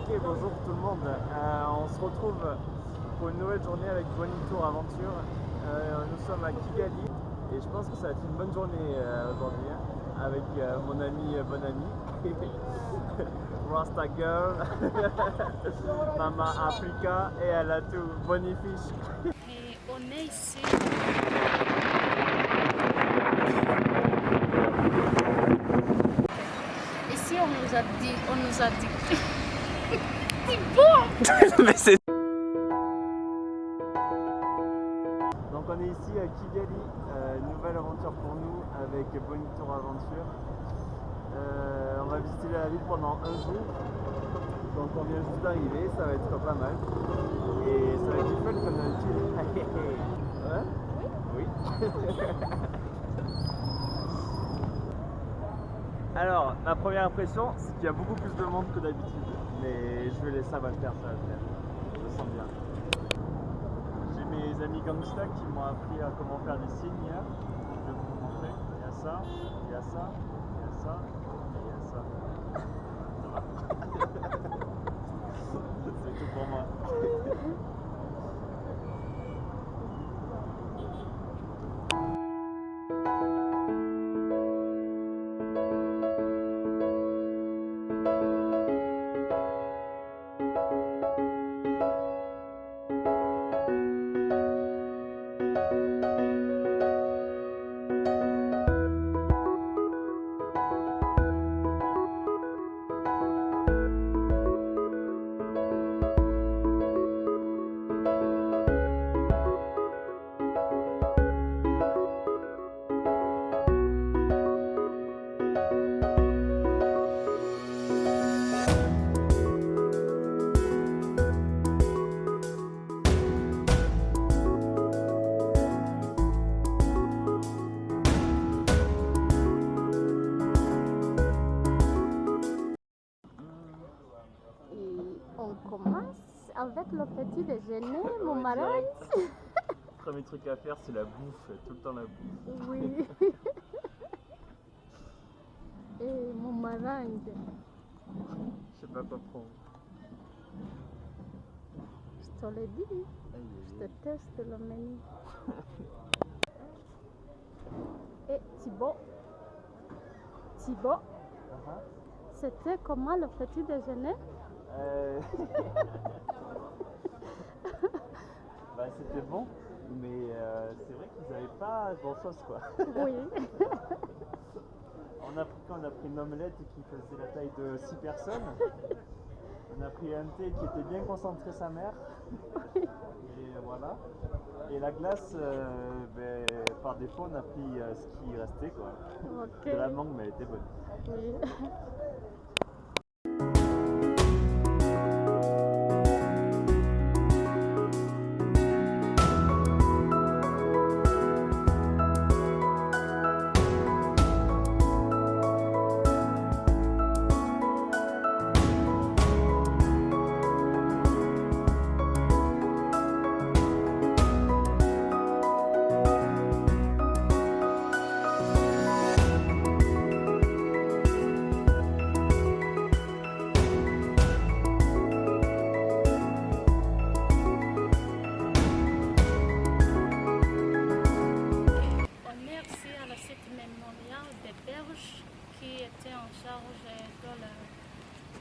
Ok, bonjour tout le monde. On se retrouve pour une nouvelle journée avec Bonnie Tour Aventure. Nous sommes à Kigali et je pense que ça va être une bonne journée aujourd'hui avec mon ami, bon ami, Rasta Girl, Mama Africa et elle a tout, Bonnie Fish. Et on est ici. Ici, on nous a dit. C'est bon. Mais c'est... Donc on est ici à Kigali, une nouvelle aventure pour nous avec Bonnie Tour Aventure. On va visiter la ville pendant un jour. Donc on vient juste d'arriver, ça va être pas mal. Et ça va être du fun comme d'habitude. Hein? Oui. Alors, ma première impression, c'est qu'il y a beaucoup plus de monde que d'habitude. Mais ça va le faire, ça va le faire. Je le sens bien. J'ai mes amis gangsta qui m'ont appris à comment faire des signes hier. Je vais vous montrer. Il y a ça, il y a ça, il y a ça, et il y a ça. Ça va. C'est tout pour moi. On commence avec le petit déjeuner, mon mariage. Le premier truc à faire, c'est la bouffe, tout le temps la bouffe. Oui. Et mon meringue. Je sais pas quoi prendre. Je te l'ai dit. Je te teste le menu. Et Thibaut. C'était comment le petit déjeuner? Bah, c'était bon, mais c'est vrai qu'ils n'avaient pas grand chose quoi. Oui. On a pris une omelette qui faisait la taille de 6 personnes. On a pris un thé qui était bien concentré sa mère. Et voilà. Et la glace, par défaut, on a pris ce qui restait quoi. Okay. De la mangue, mais elle était bonne. Oui.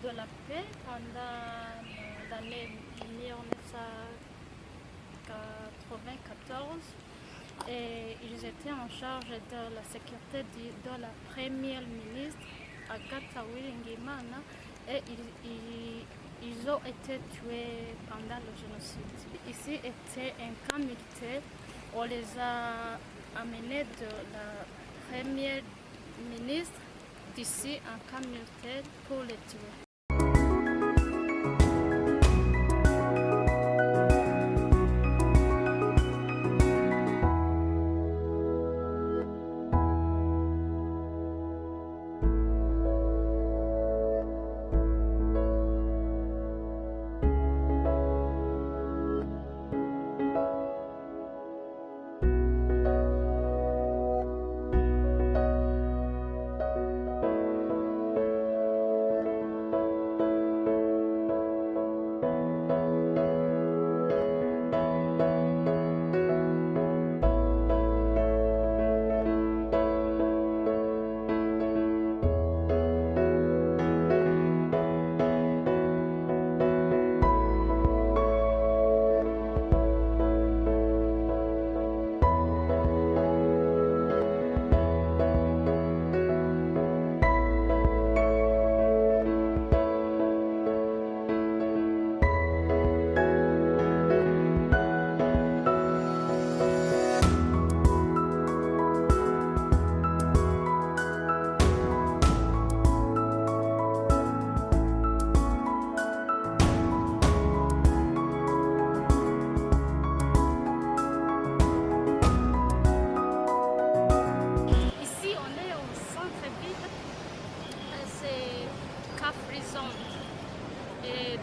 De la paix pendant l'année 1994 et ils étaient en charge de la sécurité de la première ministre Agatha Uwilingiyimana et ils ont été tués pendant le génocide. Ici était un camp militaire, on les a amenés de la première ministre d'ici un camp militaire pour les tuer.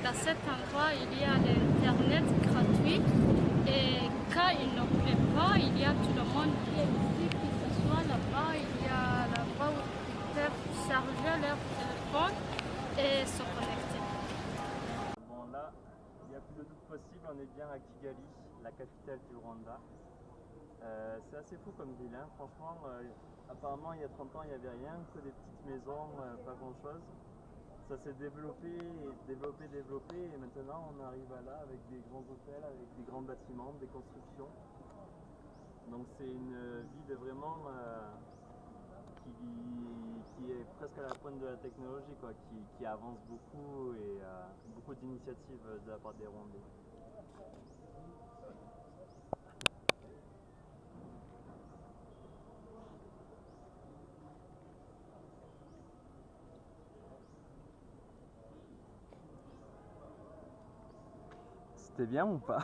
dans cet endroit, il y a l'Internet gratuit. Et quand il ne plaît pas, il y a tout le monde qui est ici, que ce soit là-bas, il y a là-bas où ils peuvent charger leur téléphone et se connecter. Bon là, il n'y a plus de doute possible, on est bien à Kigali, la capitale du Rwanda. C'est assez fou comme ville, hein. Franchement, apparemment il y a 30 ans il n'y avait rien, que des petites maisons, pas grand chose. Ça s'est développé, et maintenant on arrive à là avec des grands hôtels, avec des grands bâtiments, des constructions. Donc c'est une ville vraiment qui est presque à la pointe de la technologie, quoi, qui avance beaucoup et beaucoup d'initiatives de la part des Rwandais. C'était bien ou pas?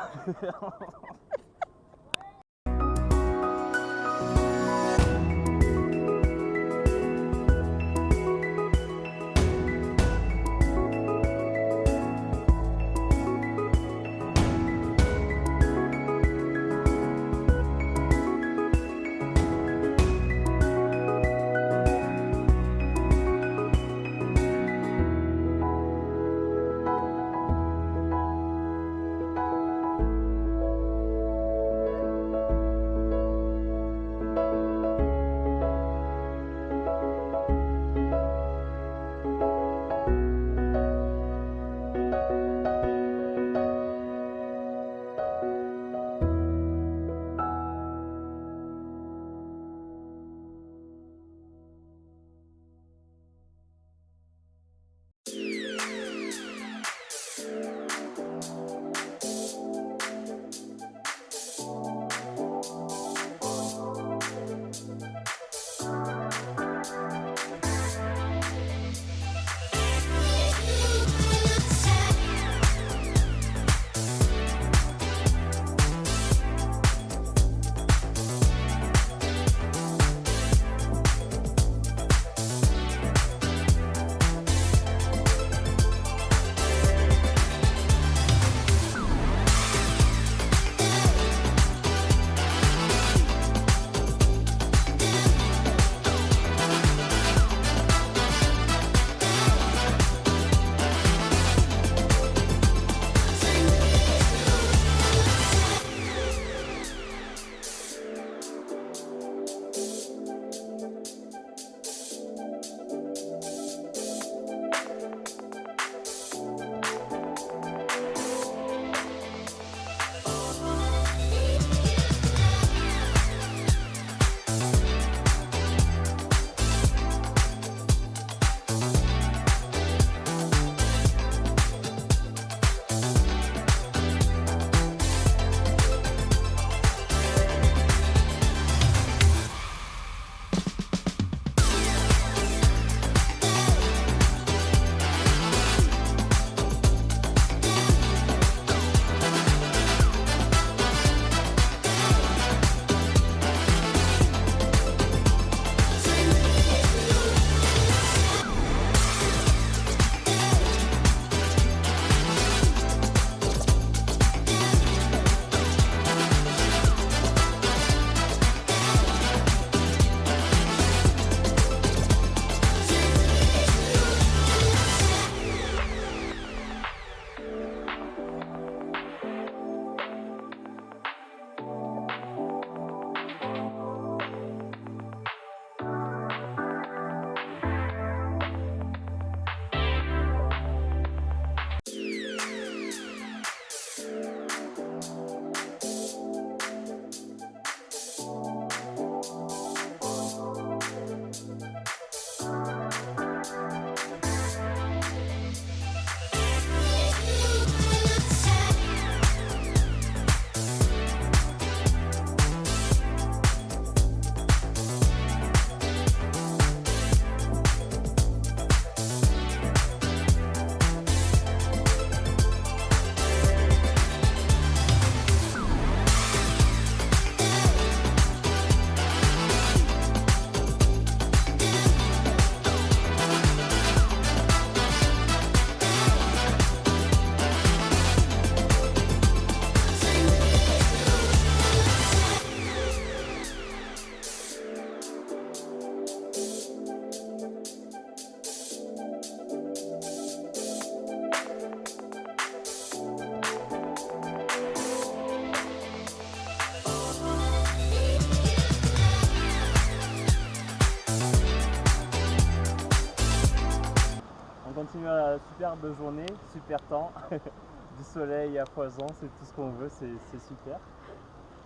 superbe journée, super temps, du soleil à foison, c'est tout ce qu'on veut, c'est super.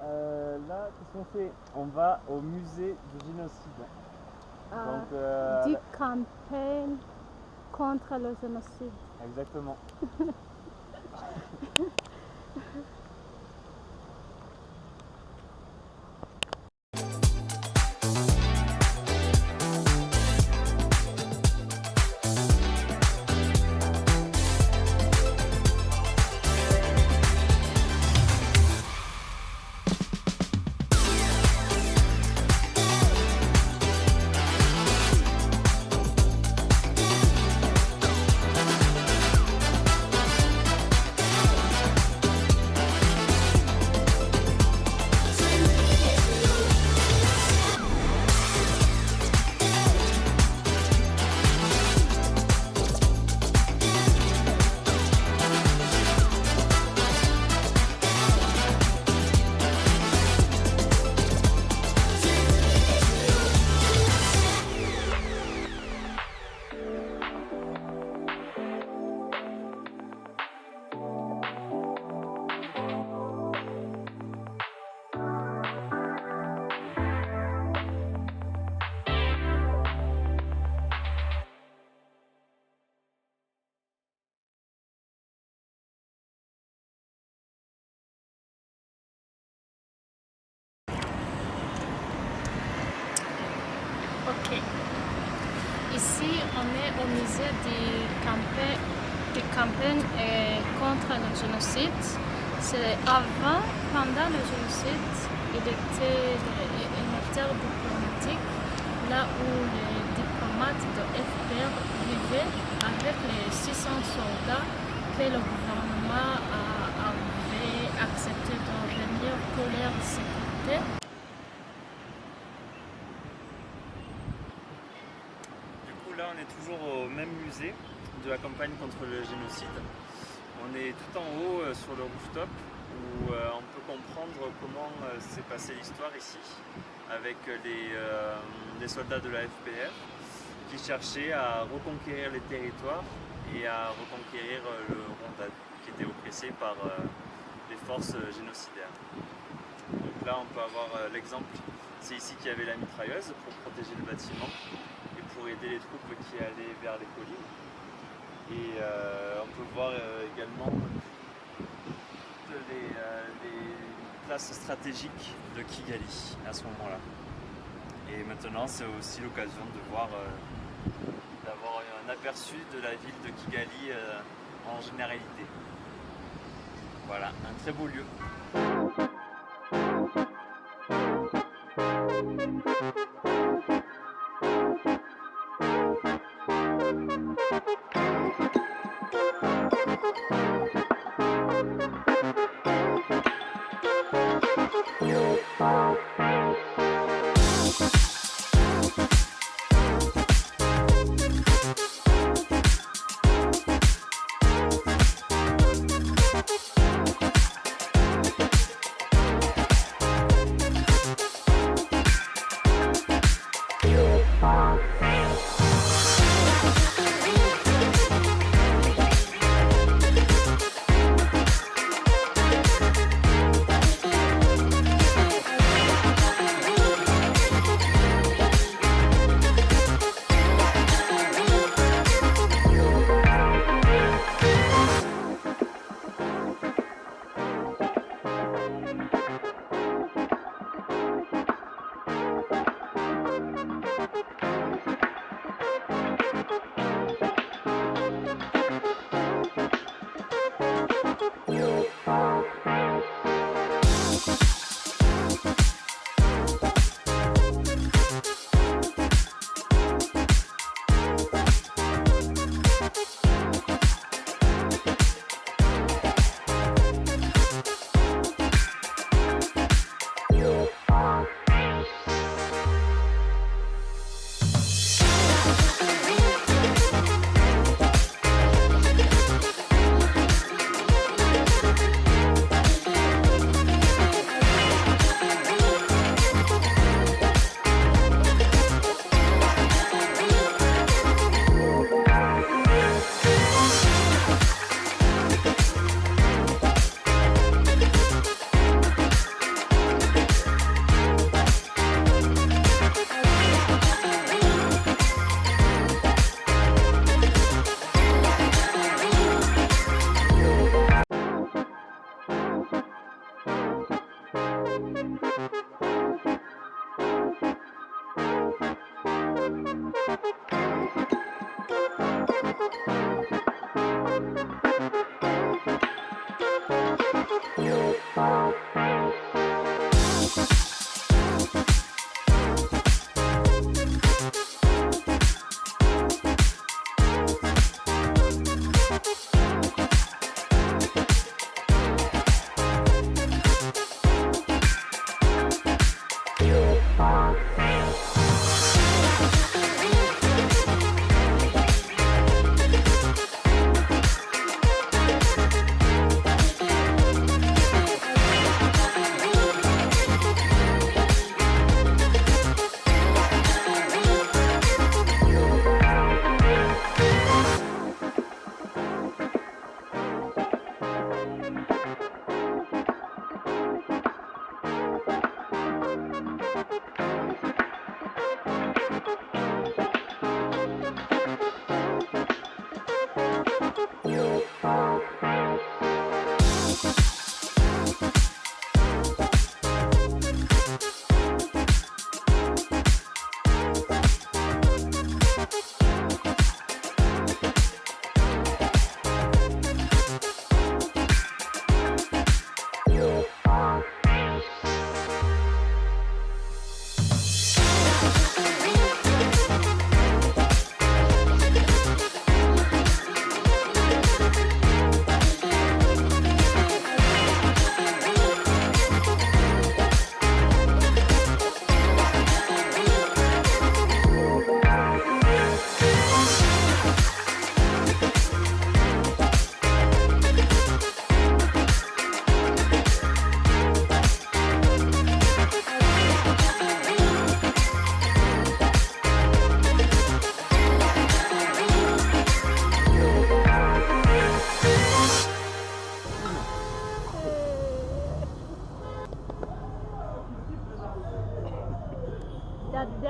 Là, qu'est-ce qu'on fait? On va au musée du génocide. Du campagne contre le génocide. Exactement. Ok. Ici, on est au musée de campagne contre le génocide. C'est avant, pendant le génocide, il était un acteur diplomatique, là où les diplomates de FPR vivaient avec les 600 soldats que le gouvernement avait accepté de revenir pour leur sécurité. Là, on est toujours au même musée de la campagne contre le génocide. On est tout en haut sur le rooftop où on peut comprendre comment s'est passée l'histoire ici avec les soldats de la FPR qui cherchaient à reconquérir les territoires et à reconquérir le Rwanda qui était oppressé par les forces génocidaires. Donc là, on peut avoir l'exemple, c'est ici qu'il y avait la mitrailleuse pour protéger le bâtiment et pour aider les troupes qui allaient vers les collines. Et on peut voir également les places stratégiques de Kigali à ce moment-là. Et maintenant, c'est aussi l'occasion de voir, d'avoir un aperçu de la ville de Kigali en généralité. Voilà, un très beau lieu.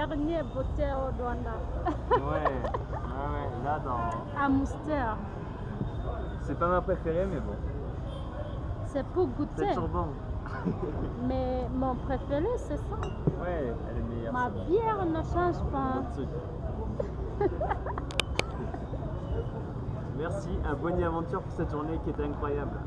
dernière bouteille au Rwanda. Ouais, là dans. À Mouster. C'est pas ma préférée, mais bon. C'est pour C'est goûter. toujours bon. Mais mon préféré, c'est ça. Ouais, elle est meilleure. Ma bière ne change pas. Autre truc. Merci, à Bonne Aventure pour cette journée qui était incroyable.